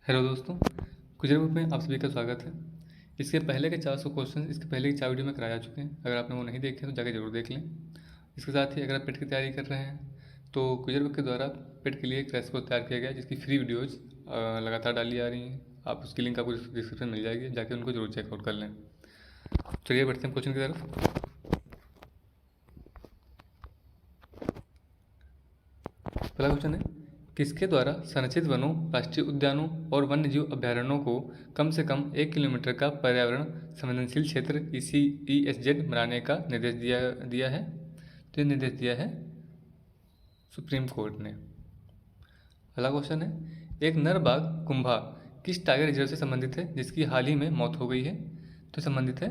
Hello दोस्तों, गुजर book में आप सभी का स्वागत है। इसके पहले के 400 क्वेश्चन इसके पहले की 4 वीडियो में कराया चुके हैं। अगर आपने वो नहीं देखे तो जाके जरूर देख लें। इसके साथ ही अगर आप पेट की तैयारी कर रहे हैं तो गुजर बुक के द्वारा पेट के लिए एक क्रैश कोर्स तैयार किया गया है, जिसकी फ्री वीडियोज़ लगातार डाली जा रही हैं। आप उसकी लिंक आपको डिस्क्रिप्शन में मिल जाएगी, जाके उनको जरूर चेकआउट कर लें। चलिए बढ़ते हैं क्वेश्चन की तरफ। पहला क्वेश्चन है, किसके द्वारा संरक्षित वनों, राष्ट्रीय उद्यानों और वन्यजीव अभ्यारण्यों को कम से कम 1 किलोमीटर का पर्यावरण संवेदनशील क्षेत्र ECESZ बनाने का निर्देश दिया है? तो ये निर्देश दिया है सुप्रीम कोर्ट ने। अगला क्वेश्चन है, एक नर बाघ कुंभा किस टाइगर रिजर्व से संबंधित है जिसकी हाल ही में मौत हो गई है? तो संबंधित है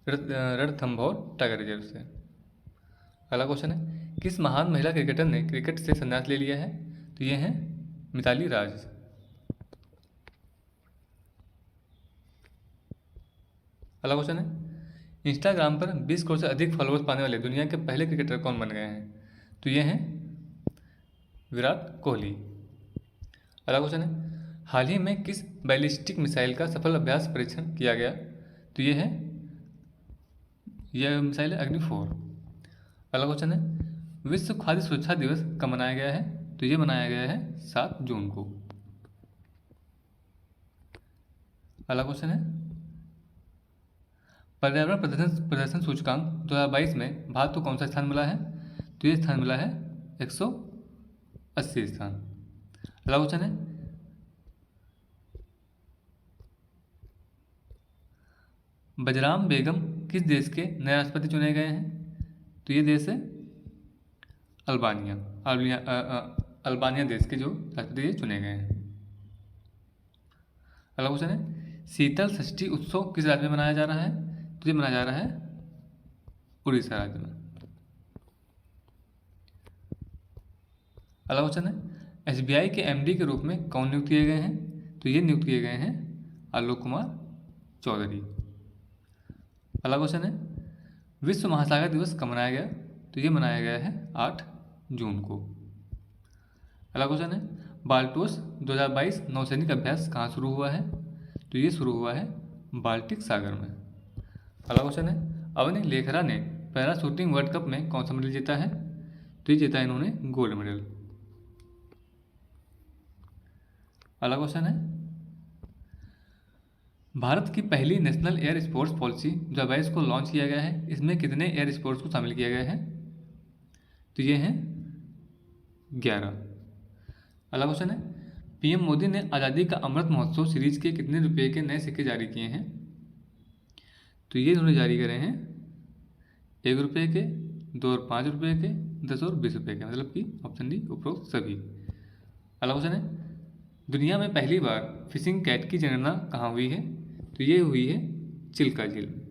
रणथंभौर टाइगर रिजर्व से। अगला क्वेश्चन है, किस महान महिला क्रिकेटर ने क्रिकेट से संन्यास ले लिया है? तो ये हैं मिताली राज। अगला क्वेश्चन है, इंस्टाग्राम पर 20 करोड़ से अधिक फॉलोअर्स पाने वाले दुनिया के पहले क्रिकेटर कौन बन गए हैं? तो ये हैं विराट कोहली। अगला क्वेश्चन है, हाल ही में किस बैलिस्टिक मिसाइल का सफल अभ्यास परीक्षण किया गया? तो ये मिसाइल है अग्नि-4। अगला क्वेश्चन है, विश्व खाद्य सुरक्षा दिवस कब मनाया गया है? तो ये मनाया गया है 7 जून को। अगला क्वेश्चन है, पर्यावरण प्रदर्शन सूचकांक 2022 में भारत को कौन सा स्थान मिला है? तो ये स्थान मिला है 180 स्थान। अगला क्वेश्चन है, बजराम बेगम किस देश के नए राष्ट्रपति चुने गए हैं? तो ये देश है अल्बानिया देश के जो राष्ट्रपति ये चुने गए हैं। अगला क्वेश्चन है, शीतल षष्ठी उत्सव किस राज्य में मनाया जा रहा है? तो ये मनाया जा रहा है उड़ीसा राज्य में। अगला क्वेश्चन है, SBI के MD के रूप में कौन नियुक्त किए गए हैं? तो ये नियुक्त किए गए हैं आलोक कुमार चौधरी। अगला क्वेश्चन है, विश्व महासागर दिवस कब मनाया गया? तो ये मनाया गया है 8 जून को। अगला क्वेश्चन है, बाल्टोस 2022 नौसैनिक अभ्यास कहाँ शुरू हुआ है? तो ये शुरू हुआ है बाल्टिक सागर में। अगला क्वेश्चन है, अवनी लेखरा ने पैरा शूटिंग वर्ल्ड कप में कौन सा मेडल जीता है? तो ये जीता इन्होंने गोल्ड मेडल। अगला क्वेश्चन है, भारत की पहली नेशनल एयर स्पोर्ट्स पॉलिसी 2022 को लॉन्च किया गया है, इसमें कितने एयर स्पोर्ट्स को शामिल किया गया है? तो ये हैं 11। अगला क्वेश्चन है, PM मोदी ने आज़ादी का अमृत महोत्सव सीरीज के कितने रुपए के नए सिक्के जारी किए हैं? तो ये उन्होंने जारी करे हैं 1 रुपये के, 2 और 5 रुपये के, 10 और 20 रुपये के, मतलब कि ऑप्शन डी उपरोक्त सभी। अगला क्वेश्चन है, दुनिया में पहली बार फिशिंग कैट की जनगणना कहाँ हुई है? तो ये हुई है चिल्का झील में।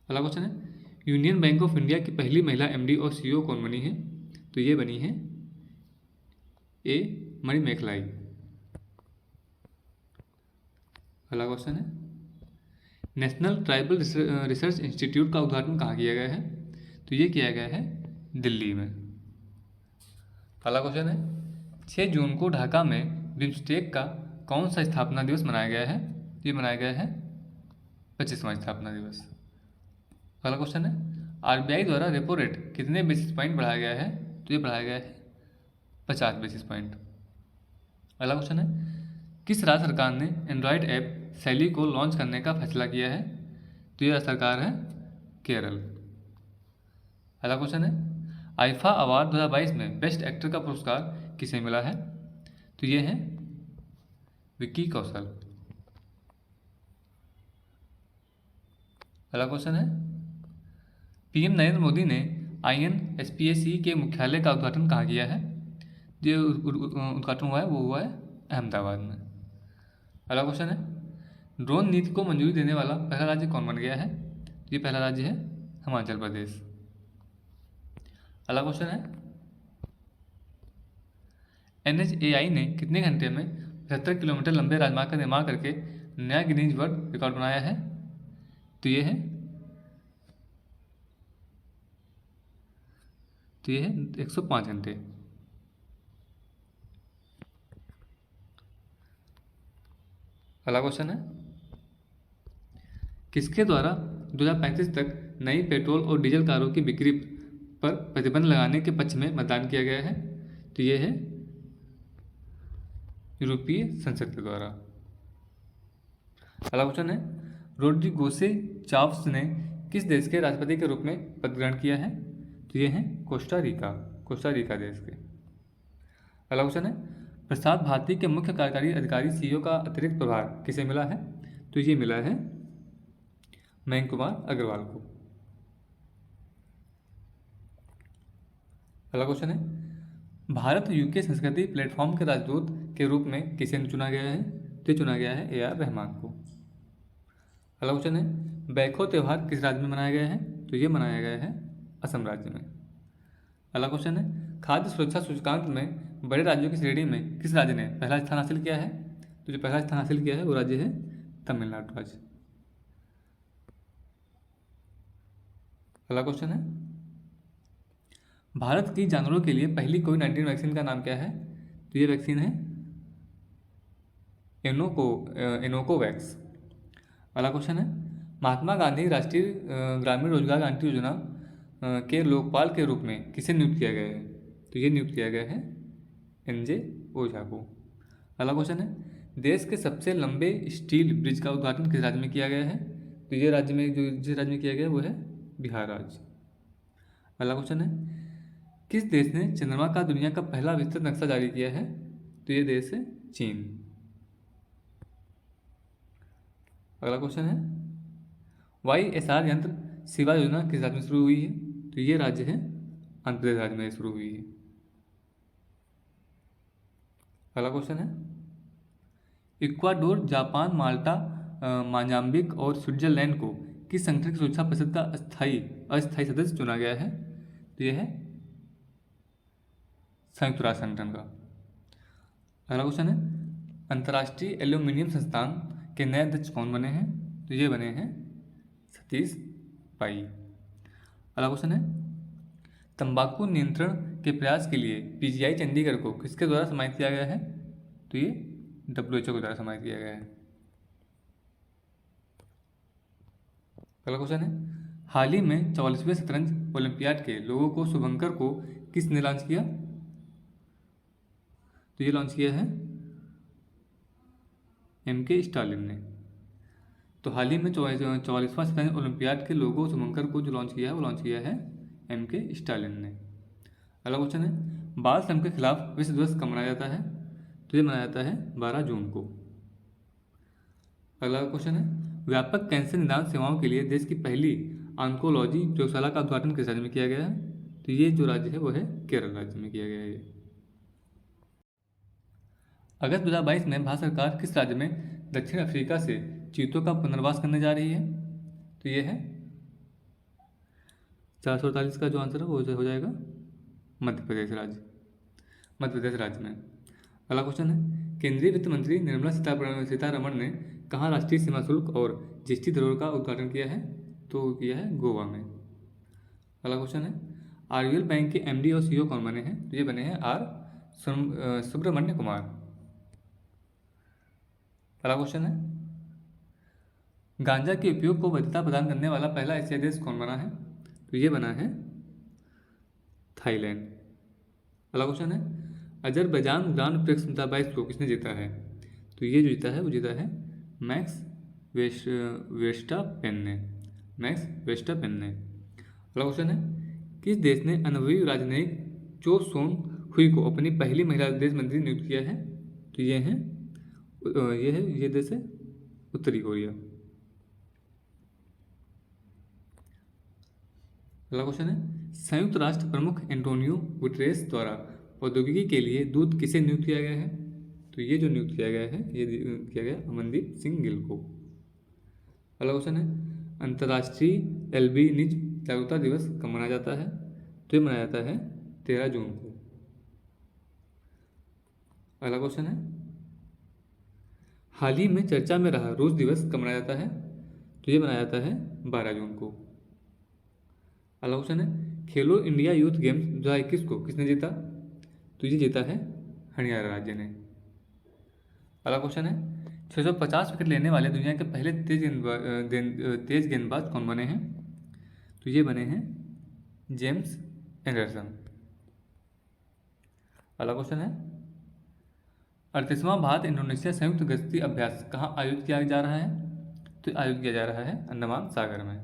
अगला क्वेश्चन है, यूनियन बैंक ऑफ इंडिया की पहली महिला MD और CEO कौन बनी है? तो ये बनी है A मणिमेखलाई। अगला क्वेश्चन है, नेशनल ट्राइबल रिसर्च इंस्टीट्यूट का उद्घाटन कहाँ किया गया है? तो ये किया गया है दिल्ली में। अगला क्वेश्चन है, 6 जून को ढाका में बिम्स्टेक का कौन सा स्थापना दिवस मनाया गया है? ये मनाया गया है 25वां स्थापना दिवस। अगला क्वेश्चन है, RBI द्वारा रेपो रेट कितने बेसिस पॉइंट बढ़ाया गया है? तो ये बढ़ाया गया है 50 बेसिस पॉइंट। अगला क्वेश्चन है, किस राज्य सरकार ने एंड्रॉयड ऐप शैली को लॉन्च करने का फैसला किया है? तो ये सरकार है केरल। अगला क्वेश्चन है, आईफा अवार्ड 2022 में बेस्ट एक्टर का पुरस्कार किसे मिला है? तो ये है विक्की कौशल। अगला क्वेश्चन है, PM नरेंद्र मोदी ने INSPAC के मुख्यालय का उद्घाटन कहाँ किया है? जो उद्घाटन हुआ है वो हुआ है अहमदाबाद में। अगला क्वेश्चन है, ड्रोन नीति को मंजूरी देने वाला पहला राज्य कौन बन गया है? ये पहला राज्य है हिमाचल प्रदेश। अगला क्वेश्चन है, NHAI ने कितने घंटे में 75 किलोमीटर लंबे राजमार्ग का निर्माण करके नया गिनीज वर्ल्ड रिकॉर्ड बनाया है? तो ये है तो ये है 105 घंटे। अगला क्वेश्चन है, किसके द्वारा 2035 तक नई पेट्रोल और डीजल कारों की बिक्री पर प्रतिबंध लगाने के पक्ष में मतदान किया गया है? तो ये है यूरोपीय संसद के द्वारा। अगला क्वेश्चन है, रोड्रिगोसे चाव्स ने किस देश के राष्ट्रपति के रूप में पद ग्रहण किया है? तो ये है कोस्टा रिका देश के। अगला क्वेश्चन है, प्रसार भारती के मुख्य कार्यकारी अधिकारी सीईओ का अतिरिक्त प्रभार किसे मिला है? तो ये मिला है मयंक कुमार अग्रवाल को। अगला क्वेश्चन है, भारत यूके संस्कृति प्लेटफॉर्म के राजदूत के रूप में किसे चुना गया है? तो चुना गया है AR रहमान को। अगला क्वेश्चन है, बैखो त्यौहार किस राज्य में मनाया गया है? तो ये मनाया गया है असम राज्य में। अगला क्वेश्चन है, खाद्य सुरक्षा सूचकांक में बड़े राज्यों की श्रेणी में किस राज्य ने पहला स्थान हासिल किया है? तो जो पहला स्थान हासिल किया है वो राज्य है तमिलनाडु राज्य। अगला क्वेश्चन है, भारत की जानवरों के लिए पहली कोविड-19 वैक्सीन का नाम क्या है? तो ये वैक्सीन है इनोकोवैक्स। अगला क्वेश्चन है, महात्मा गांधी राष्ट्रीय ग्रामीण रोजगार गारंटी योजना के लोकपाल के रूप में किसे नियुक्त किया गया है? तो ये नियुक्त किया गया है NJ ओझा को। अगला क्वेश्चन है, देश के सबसे लंबे स्टील ब्रिज का उद्घाटन किस राज्य में किया गया है? तो ये राज्य में जिस राज्य में किया गया है वो है बिहार राज्य। अगला क्वेश्चन है, किस देश ने चंद्रमा का दुनिया का पहला विस्तृत नक्शा जारी किया है? तो ये देश है चीन। अगला क्वेश्चन है, YSR यंत्र सेवा योजना किस राज्य में शुरू हुई है? तो ये राज्य है आंध्र प्रदेश राज्य में शुरू हुई है। अगला क्वेश्चन है, इक्वाडोर, जापान, माल्टा, मोजाम्बिक और स्विट्जरलैंड को किस संगठन की सुरक्षा परिषद का अस्थायी सदस्य चुना गया है? तो यह है संयुक्त राष्ट्र संगठन का। अगला क्वेश्चन है, अंतर्राष्ट्रीय एल्यूमिनियम संस्थान के नए अध्यक्ष कौन बने हैं? तो ये बने हैं सतीश पाई। अगला क्वेश्चन है, तंबाकू नियंत्रण के प्रयास के लिए PGI चंडीगढ़ को किसके द्वारा सम्मानित किया गया है? तो ये WHO के द्वारा सम्मानित किया गया है। अगला क्वेश्चन है, हाल ही में 44वें शतरंज ओलंपियाड के लोगों को शुभंकर को किसने लॉन्च किया? तो ये लॉन्च किया है MK स्टालिन ने। तो हाल ही में 44वां शतरंज ओलंपियाड के लोगो शुभंकर को जो लॉन्च किया है वो लॉन्च किया है MK स्टालिन ने। अगला क्वेश्चन है, बाल श्रम के खिलाफ विश्व दिवस कब मनाया जाता है? तो ये मनाया जाता है 12 जून को। अगला क्वेश्चन है, व्यापक कैंसर निदान सेवाओं के लिए देश की पहली ऑन्कोलॉजी प्रयोगशाला का उद्घाटन किस राज्य में किया गया है? तो ये जो राज्य है वो है केरल राज्य में किया गया है। अगस्त 2022 में भारत सरकार किस राज्य में दक्षिण अफ्रीका से चीतों का पुनर्वास करने जा रही है? तो ये है 448 का जो आंसर है वो हो जाएगा मध्य प्रदेश राज्य में। अगला क्वेश्चन है, केंद्रीय वित्त मंत्री निर्मला सीतारमण ने कहाँ राष्ट्रीय सीमा शुल्क और GST दरों का उद्घाटन किया है? तो किया है गोवा में। अगला क्वेश्चन है, RBL बैंक के MD और CEO कौन बने हैं? तो ये बने हैं R सुब्रमण्य कुमार। अगला क्वेश्चन है, गांजा के उपयोग को वैधता प्रदान करने वाला पहला एशियाई देश कौन बना है? तो ये बना है थाईलैंड। अगला क्वेश्चन है, अजरबैजान ग्रांड प्रिक्स 2022 को किसने जीता है? तो ये जो जीता है वो जीता है मैक्स वेस्टापेन ने। अगला क्वेश्चन है, किस देश ने अनुभवी राजनयिक चो सोंग हुई को अपनी पहली महिला विदेश मंत्री नियुक्त किया है? तो ये देश है उत्तरी कोरिया। अगला क्वेश्चन है, संयुक्त राष्ट्र प्रमुख एंटोनियो गुटेरेस द्वारा प्रौद्योगिकी के लिए दूत किसे नियुक्त किया गया है? तो ये जो नियुक्त किया गया है ये किया गया अमनदीप सिंह गिल को। अगला क्वेश्चन है, अंतर्राष्ट्रीय एल्बिनिज जागरूकता दिवस कब मनाया जाता है? तो ये मनाया जाता है 13 जून को। अगला क्वेश्चन है, हाल ही में चर्चा में रहा रूस दिवस कब मनाया जाता है? तो ये मनाया जाता है 12 जून को। अगला क्वेश्चन है, खेलो इंडिया यूथ गेम्स 2021 को किसने जीता? तो ये जीता है हरियाणा राज्य ने। अगला क्वेश्चन है 650 विकेट लेने वाले दुनिया के पहले तेज गेंदबाज कौन बने हैं? तो ये बने हैं जेम्स एंडरसन। अगला क्वेश्चन है 38वां भारत इंडोनेशिया संयुक्त गश्ती अभ्यास कहाँ आयोजित किया जा रहा है? तो आयोजित किया जा रहा है अंडमान सागर में।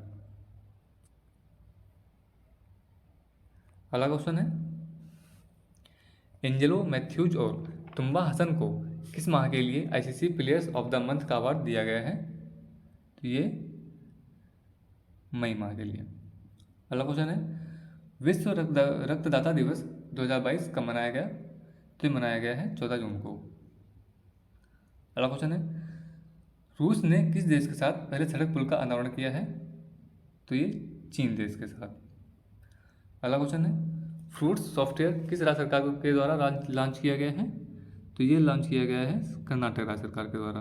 अगला क्वेश्चन है एंजेलो मैथ्यूज और तुम्बा हसन को किस माह के लिए ICC players of the month का अवार्ड दिया गया है? तो ये मई माह के लिए। अगला क्वेश्चन है विश्व रक्तदाता दिवस 2022 कब मनाया गया? तो ये मनाया गया है 14 जून को। अगला क्वेश्चन है रूस ने किस देश के साथ पहले सड़क पुल का अनावरण किया है? तो ये चीन देश के साथ। अगला क्वेश्चन है फ्रूट्स सॉफ्टवेयर किस राज्य सरकार के द्वारा लॉन्च किया गया है? तो ये लॉन्च किया गया है कर्नाटक राज्य सरकार के द्वारा।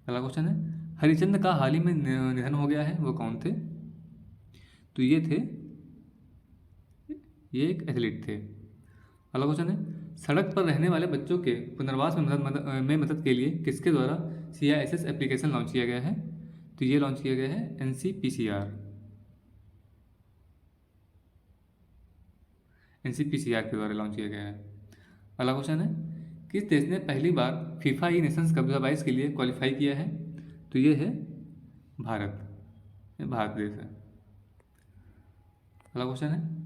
अगला क्वेश्चन है हरिचंद का हाल ही में निधन हो गया है, वो कौन थे? तो ये एक एथलीट थे। अगला क्वेश्चन है सड़क पर रहने वाले बच्चों के पुनर्वास में मदद के लिए किसके द्वारा CISS एप्लीकेशन लॉन्च किया गया है? तो ये लॉन्च किया गया है NCPCR के द्वारा लॉन्च किया गया है। अगला क्वेश्चन है किस देश ने पहली बार फीफा ई नेशंस कप 2022 के लिए क्वालिफाई किया है? तो ये है भारत, ये भारत देश है। अगला क्वेश्चन है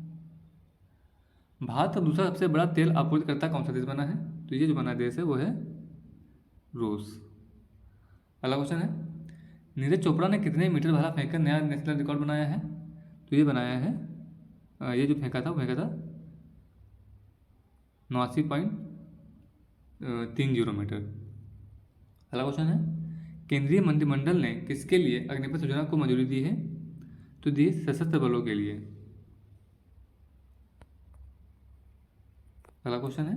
भारत का दूसरा सबसे बड़ा तेल आपूर्तिकर्ता कौन सा देश बना है? तो ये जो बना देश है वो है रूस। अगला क्वेश्चन है नीरज चोपड़ा ने कितने मीटर भाला फेंककर नया नेशनल रिकॉर्ड बनाया है? तो ये बनाया है ये जो फेंका था 89.30 मीटर। अगला क्वेश्चन है केंद्रीय मंत्रिमंडल ने किसके लिए अग्निपथ योजना को मंजूरी दी है? तो दी सशस्त्र बलों के लिए। अगला क्वेश्चन है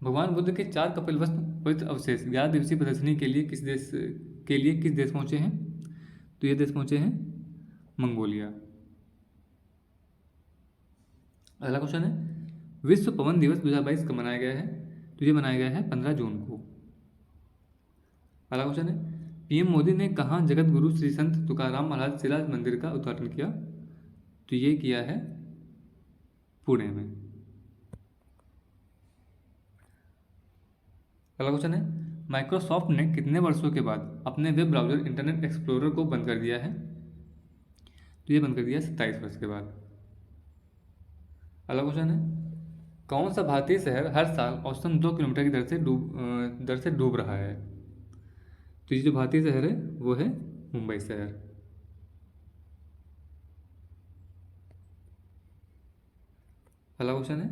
भगवान बुद्ध के 4 कपिलवस्तु पवित्र अवशेष 11 दिवसीय प्रदर्शनी के लिए किस देश पहुंचे हैं? तो ये देश पहुंचे हैं मंगोलिया। अगला क्वेश्चन है विश्व पवन दिवस 2022 कब मनाया गया है? तो ये मनाया गया है 15 जून को। अगला क्वेश्चन है PM मोदी ने कहाँ जगत गुरु श्री संत तुकाराम महाराज शिला मंदिर का उद्घाटन किया? तो ये किया है पुणे में। अगला क्वेश्चन है माइक्रोसॉफ्ट ने कितने वर्षों के बाद अपने वेब ब्राउज़र इंटरनेट एक्सप्लोरर को बंद कर दिया है? तो ये बंद कर दिया 27 वर्ष के बाद। अगला क्वेश्चन है कौन सा भारतीय शहर हर साल औसतन 2 किलोमीटर की दर से डूब रहा है? तो ये जो भारतीय शहर है वो है मुंबई शहर। अगला क्वेश्चन है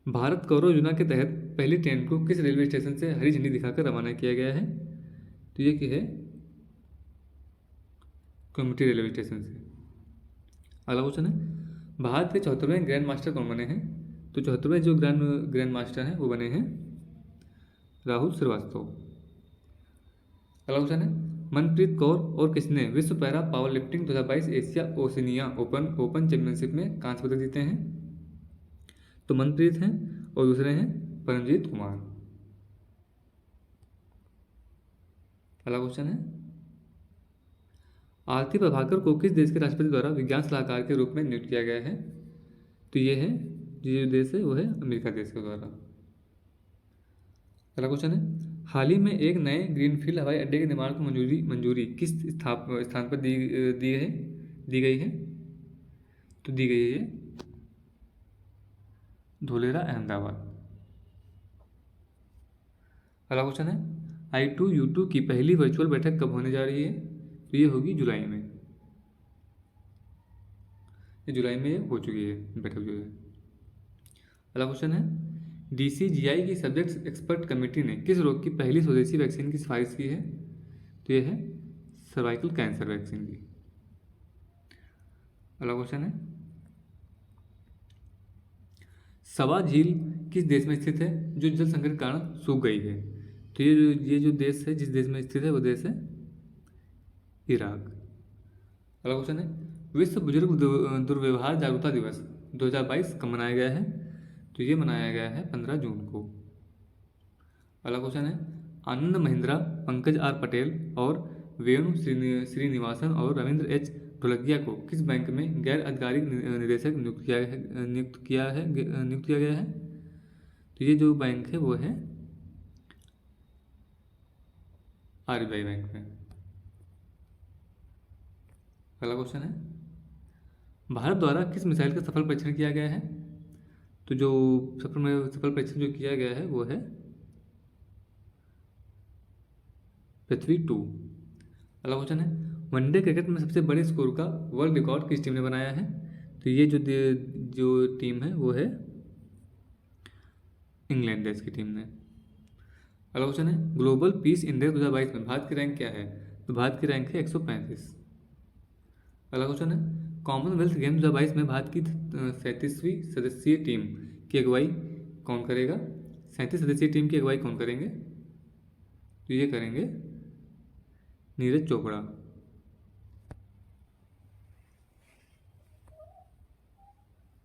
भारत गौरव योजना के तहत पहली ट्रेन को किस रेलवे स्टेशन से हरी झंडी दिखाकर रवाना किया गया है? तो ये है कोयम्बटूर रेलवे स्टेशन से। अगला क्वेश्चन है भारत के 74वें ग्रैंड मास्टर कौन बने हैं? तो 74वें जो ग्रैंड मास्टर हैं वो बने हैं राहुल श्रीवास्तव। अगला क्वेश्चन है मनप्रीत कौर और किसने विश्व para power lifting 2022 Asia Oceania open championship में कांस्य पदक जीते हैं? तो मनप्रीत हैं और दूसरे हैं परमजीत कुमार। अगला क्वेश्चन है आरती प्रभाकर को किस देश के राष्ट्रपति द्वारा विज्ञान सलाहकार के रूप में नियुक्त किया गया है? तो ये है जो देश है वो है अमेरिका देश के द्वारा। अगला क्वेश्चन है हाल ही में एक नए ग्रीनफील्ड हवाई अड्डे के निर्माण को मंजूरी किस स्थान पर दी गई है? तो दी गई है धोलेरा अहमदाबाद। अगला क्वेश्चन है I2U2 की पहली वर्चुअल बैठक कब होने जा रही है? तो ये होगी जुलाई में। ये जुलाई में हो चुकी है बैठक जो है। अगला क्वेश्चन है DCGI की सब्जेक्ट एक्सपर्ट कमेटी ने किस रोग की पहली स्वदेशी वैक्सीन की सिफारिश की है? तो ये है सर्वाइकल कैंसर वैक्सीन की। अगला क्वेश्चन है सवा झील किस देश में स्थित है जो जल संकट के कारण सूख गई है? तो ये जो देश है, जिस देश में स्थित है वो देश है इराक। अगला क्वेश्चन है, विश्व बुजुर्ग दुर्व्यवहार जागरूकता दिवस 2022 कब मनाया गया है? तो ये मनाया गया है 15 जून को। अगला क्वेश्चन है, आनंद महिंद्रा, पंकज आर पटेल और वेणु श्रीनिवासन और रविंद्र एच ढोलकिया को किस बैंक में गैर आधिकारिक निदेशक नियुक्त किया गया है? तो ये जो बैंक है वो है RBI बैंक में। अगला क्वेश्चन है, भारत द्वारा किस मिसाइल का सफल परीक्षण किया गया है? तो जो सफल परीक्षण जो किया गया है वो है पृथ्वी-2। अगला क्वेश्चन है, वनडे क्रिकेट में सबसे बड़े स्कोर का वर्ल्ड रिकॉर्ड किस टीम ने बनाया है? तो ये जो टीम है वो है इंग्लैंड देश की टीम ने। अगला क्वेश्चन है, ग्लोबल पीस इंडेक्स 2022 में भारत की रैंक क्या है? तो भारत की रैंक है 135। अगला क्वेश्चन है, कॉमनवेल्थ गेम 2022 में भारत की 37वीं सदस्यीय टीम की अगुवाई कौन करेगा? 37 सदस्यीय टीम की अगुवाई कौन करेंगे? तो ये करेंगे नीरज चोपड़ा।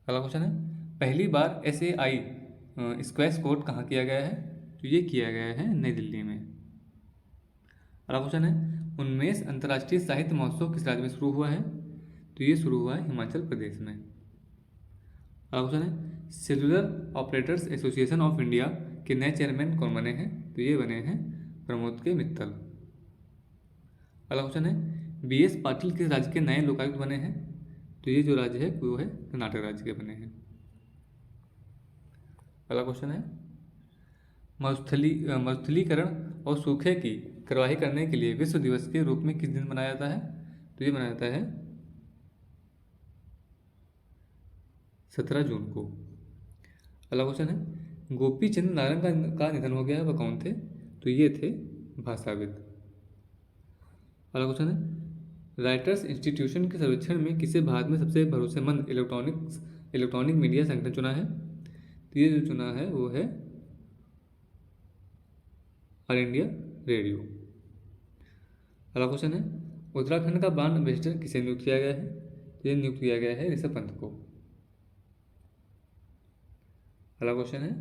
अगला क्वेश्चन है, पहली बार SAI स्क्वैश कोर्ट कहाँ किया गया है? तो ये किया गया है नई दिल्ली में। अगला क्वेश्चन है, 19 अंतर्राष्ट्रीय साहित्य महोत्सव किस राज्य में शुरू हुआ है? तो ये शुरू हुआ है हिमाचल प्रदेश में। अगला क्वेश्चन है, cellular operators association of India के नए चेयरमैन कौन बने हैं? तो ये बने हैं प्रमोद के मित्तल। अगला क्वेश्चन है, BS पाटिल किस राज्य के नए लोकायुक्त बने हैं? तो ये जो राज्य है वो है कर्नाटक राज्य के बने हैं। अगला क्वेश्चन है, मरुस्थलीकरण और सूखे की कार्यवाही करने के लिए विश्व दिवस के रूप में किस दिन मनाया जाता है? तो ये मनाया जाता है 17 जून को। अगला क्वेश्चन है, गोपी चंद नारंग का निधन हो गया है, वह कौन थे? तो ये थे भाषाविद। अगला क्वेश्चन है, राइटर्स इंस्टीट्यूशन के सर्वेक्षण में किसे भारत में सबसे भरोसेमंद इलेक्ट्रॉनिक मीडिया संगठन चुना है? तो ये जो चुना है वो है ऑल इंडिया रेडियो। अगला क्वेश्चन है, उत्तराखंड का ब्रांड एम्बेसडर किसे नियुक्त किया गया है? तो ये नियुक्त किया गया है ऋषभ पंत को। अगला क्वेश्चन है,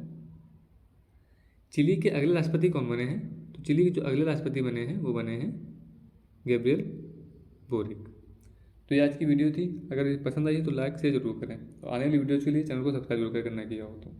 चिली के अगले राष्ट्रपति कौन बने हैं? तो चिली के जो अगले राष्ट्रपति बने हैं वो बने हैं गैब्रियल बोरिक। तो ये आज की वीडियो थी। अगर पसंद आई तो लाइक से जरूर करें और आने वाली वीडियोज़ के लिए चैनल को सब्सक्राइब जरूर करना किया हो तो।